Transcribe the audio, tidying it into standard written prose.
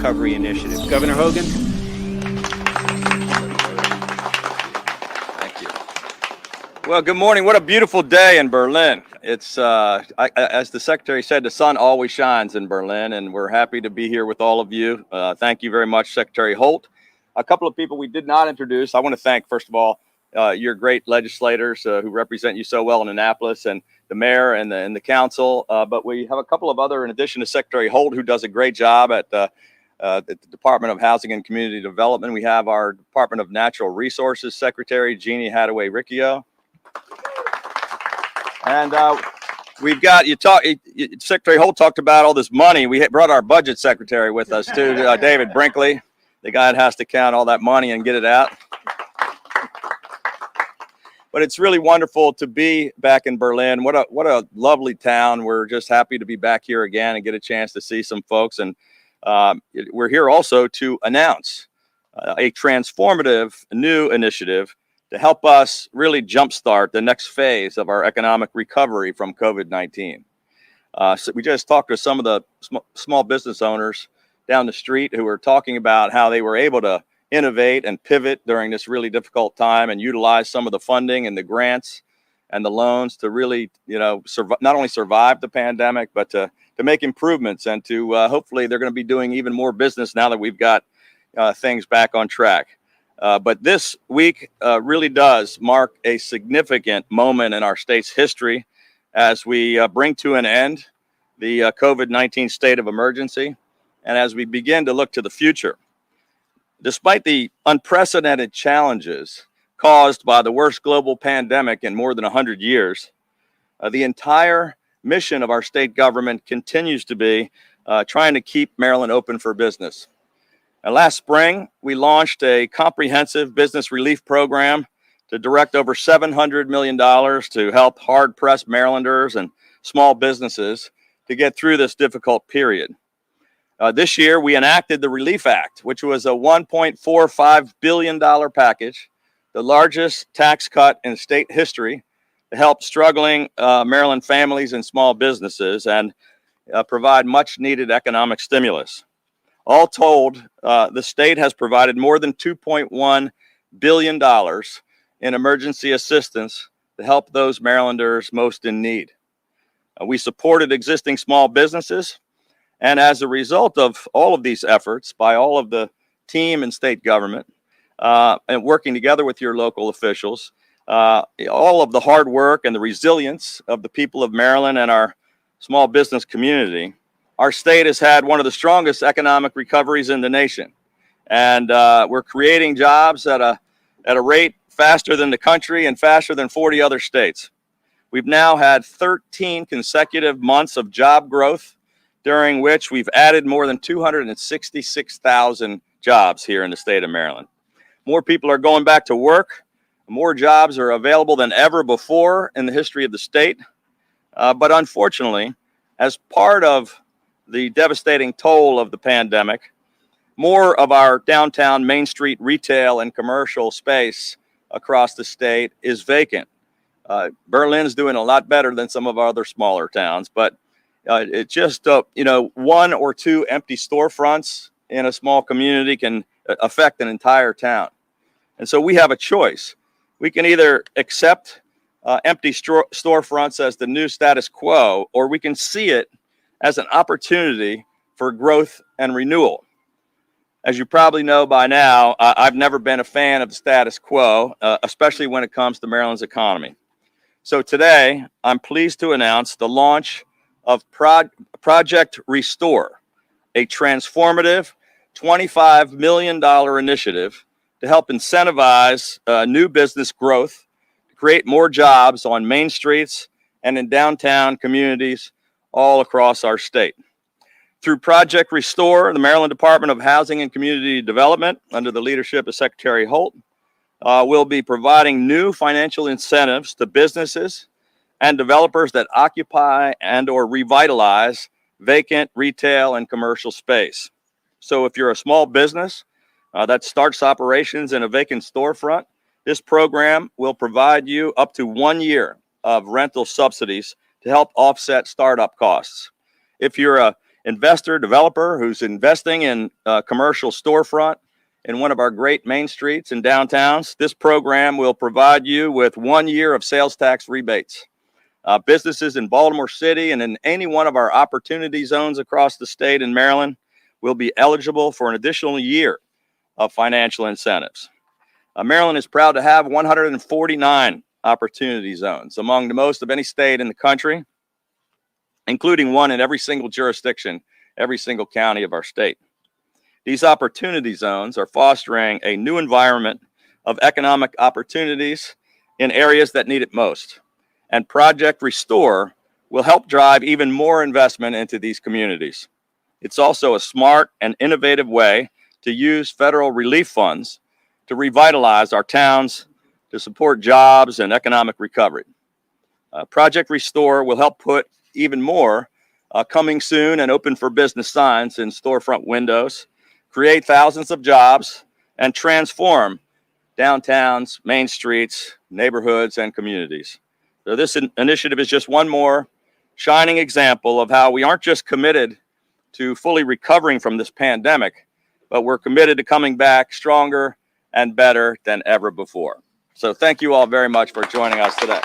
Recovery Initiative. Governor Hogan. Thank you. Well, good morning. What a beautiful day in Berlin. It's, as the Secretary said, the sun always shines in Berlin, and we're happy to be here with all of you. Thank you very much, Secretary Holt. A couple of people we did not introduce. I want to thank, first of all, your great legislators who represent you so well in Annapolis, and the mayor and the council. But we have a couple of other, in addition to Secretary Holt, who does a great job at the Department of Housing and Community Development. We have our Department of Natural Resources Secretary, Jeannie Hadaway-Riccio. And we've got, Secretary Holt talked about all this money. We brought our budget secretary with us too, David Brinkley, the guy that has to count all that money and get it out. But it's really wonderful to be back in Berlin. What a lovely town. We're just happy to be back here again and get a chance to see some folks. And we're here also to announce a transformative new initiative to help us really jumpstart the next phase of our economic recovery from COVID-19. So we just talked to some of the small business owners down the street who were talking about how they were able to innovate and pivot during this really difficult time and utilize some of the funding and the grants and the loans to really, not only survive the pandemic, but to make improvements and to hopefully they're going to be doing even more business now that we've got things back on track. But this week really does mark a significant moment in our state's history as we bring to an end the COVID-19 state of emergency and as we begin to look to the future. Despite the unprecedented challenges caused by the worst global pandemic in more than 100 years, the entire mission of our state government continues to be trying to keep Maryland open for business. And last spring, we launched a comprehensive business relief program to direct over $700 million to help hard-pressed Marylanders and small businesses to get through this difficult period. This year, we enacted the Relief Act, which was a $1.45 billion package, the largest tax cut in state history to help struggling Maryland families and small businesses and provide much needed economic stimulus. All told, the state has provided more than $2.1 billion in emergency assistance to help those Marylanders most in need. We supported existing small businesses. And as a result of all of these efforts by all of the team in state government and working together with your local officials, all of the hard work and the resilience of the people of Maryland and our small business community, our state has had one of the strongest economic recoveries in the nation. And we're creating jobs at a rate faster than the country and faster than 40 other states. We've now had 13 consecutive months of job growth, during which we've added more than 266,000 jobs here in the state of Maryland. More people are going back to work. More jobs are available than ever before in the history of the state. But unfortunately, as part of the devastating toll of the pandemic, more of our downtown Main Street retail and commercial space across the state is vacant. Berlin's doing a lot better than some of our other smaller towns, but it's just, one or two empty storefronts in a small community can affect an entire town. And so we have a choice. We can either accept empty storefronts as the new status quo, or we can see it as an opportunity for growth and renewal. As you probably know by now, I've never been a fan of the status quo, especially when it comes to Maryland's economy. So today, I'm pleased to announce the launch of Project Restore, a transformative $25 million initiative to help incentivize new business growth, to create more jobs on main streets and in downtown communities all across our state. Through Project Restore, the Maryland Department of Housing and Community Development, under the leadership of Secretary Holt, will be providing new financial incentives to businesses and developers that occupy and or revitalize vacant retail and commercial space. So if you're a small business that starts operations in a vacant storefront, this program will provide you up to 1 year of rental subsidies to help offset startup costs. If you're investor, developer who's investing in a commercial storefront in one of our great main streets and downtowns, this program will provide you with 1 year of sales tax rebates. Businesses in Baltimore City and in any one of our opportunity zones across the state in Maryland will be eligible for an additional year of financial incentives. Maryland is proud to have 149 opportunity zones, among the most of any state in the country, including one in every single jurisdiction, every single county of our state. These opportunity zones are fostering a new environment of economic opportunities in areas that need it most. And Project Restore will help drive even more investment into these communities. It's also a smart and innovative way to use federal relief funds to revitalize our towns, to support jobs and economic recovery. Project Restore will help put even more coming soon and open for business signs in storefront windows, create thousands of jobs, and transform downtowns, main streets, neighborhoods, and communities. So this initiative is just one more shining example of how we aren't just committed to fully recovering from this pandemic, but we're committed to coming back stronger and better than ever before. So thank you all very much for joining us today.